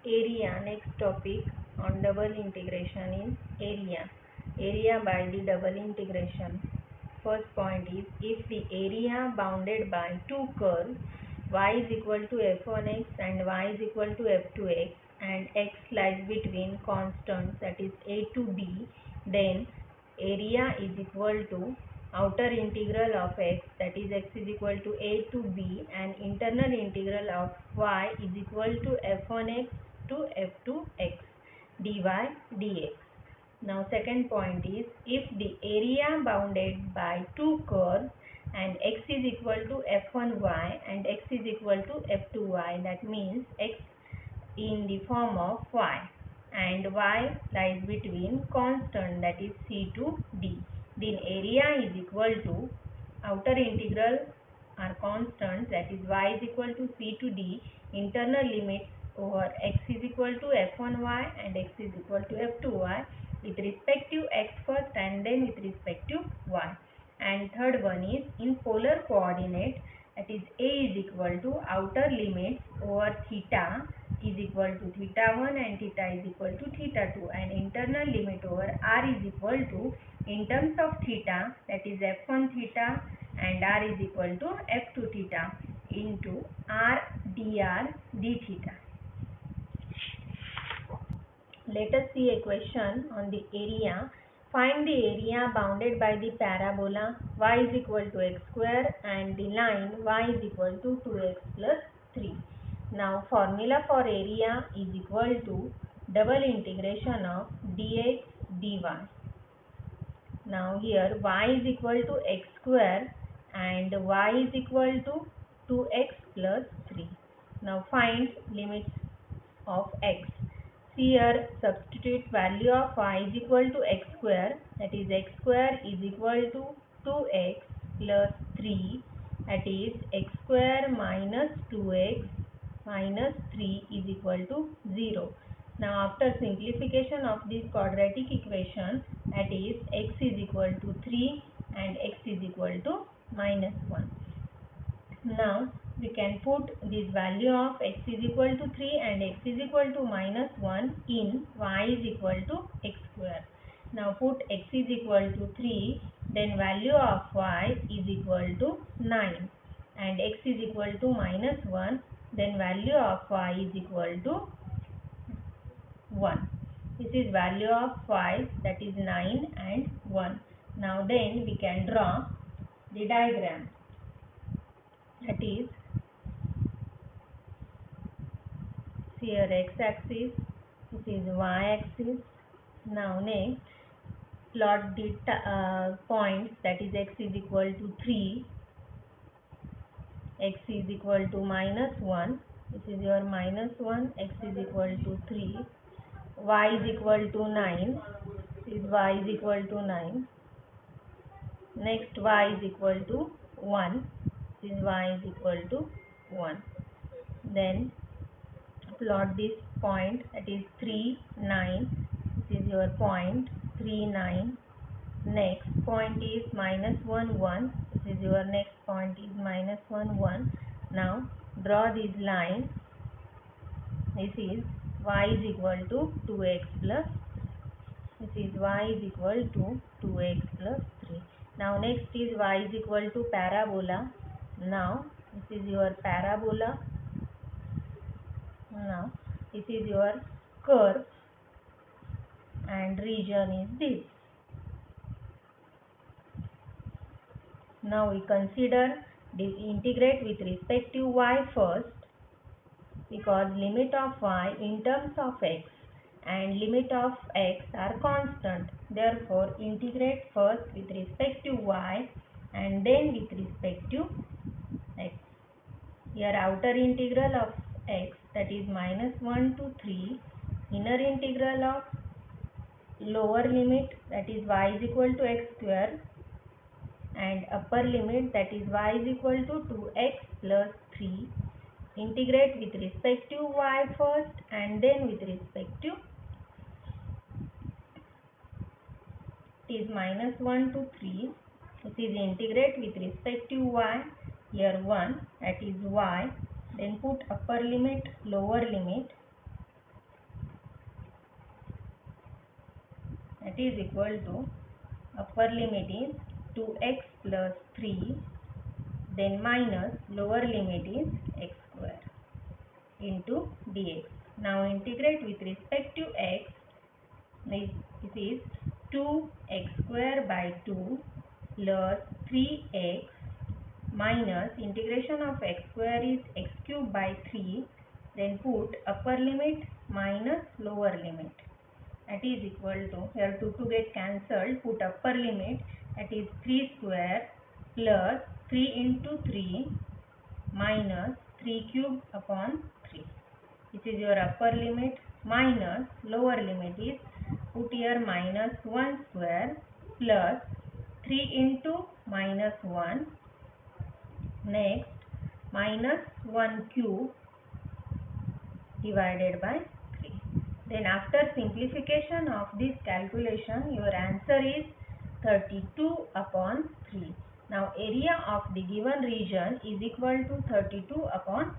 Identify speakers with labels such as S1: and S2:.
S1: Area. Next topic on double integration is area. Area by the double integration. First point is, if the area bounded by two curves y is equal to f1x and y is equal to f2x and x lies between constants, that is a to b, then area is equal to outer integral of x, that is x is equal to a to b, and internal integral of y is equal to f1x to f2x dy dx. Now second point is, if the area bounded by two curves and x is equal to f1y and x is equal to f2y, that means x in the form of y and y lies between constant, that is c to d, then area is equal to outer integral are constant, that is y is equal to c to d, internal limits over x is equal to f1y and x is equal to f2y with respect to x first and then with respect to y. And third one is in polar coordinate, that is a is equal to outer limits over theta is equal to theta 1 and theta is equal to theta 2, and internal limit over r is equal to, in terms of theta, that is f1 theta and r is equal to f2 theta into r dr d theta. Let us see a question on the area. Find the area bounded by the parabola y is equal to x square and the line y is equal to 2x plus 3. Now formula for area is equal to double integration of dx dy. Now here y is equal to x square and y is equal to 2x plus 3. Now find limits of x. Here substitute value of y is equal to x square, that is x square is equal to 2x plus 3, that is x square minus 2x minus 3 is equal to 0. Now after simplification of this quadratic equation, that is x is equal to 3 and x is equal to minus 1. Now we can put this value of x is equal to 3 and x is equal to minus 1 in y is equal to x square. Now put x is equal to 3, then value of y is equal to 9 and x is equal to minus 1, then value of y is equal to 1. This is value of y, that is 9 and 1. Now then we can draw the diagram, that is here x-axis, this is y-axis. Now next plot the points, that is x is equal to 3, x is equal to minus 1, this is your minus 1, x is equal to 3, y is equal to 9, this is y is equal to 9, next y is equal to 1, this is y is equal to 1. Then plot this point, that is 3 9, this is your point 3 9. Next point is minus 1 1, this is your next point is minus 1 1. Now draw this line, this is y is equal to 2x plus, this is y is equal to 2x plus 3. Now next is y is equal to parabola. Now this is your parabola. Now this is your curve and region is this. Now we consider the integrate with respect to y first, because limit of y in terms of x and limit of x are constant. Therefore integrate first with respect to y and then with respect to x. Here outer integral of x, that is minus 1 to 3, inner integral of lower limit, that is y is equal to x square, and upper limit, that is y is equal to 2x plus 3. Integrate with respect to y first and then with respect to, it is minus 1 to 3, this is integrate with respect to y, here 1, that is y, then put upper limit, lower limit, that is equal to upper limit is 2x plus 3, then minus lower limit is x square into dx. Now integrate with respect to x. This is 2x square by 2 plus 3x minus integration of x square is x cube by 3, then put upper limit minus lower limit, that is equal to, here 2 get cancelled, put upper limit, that is 3 square plus 3 into 3 minus 3 cube upon 3. This is your upper limit, minus lower limit is, put here minus 1 square plus 3 into minus 1, next minus 1 cube divided by 3. Then after simplification of this calculation, your answer is 32 upon 3. Now area of the given region is equal to 32 upon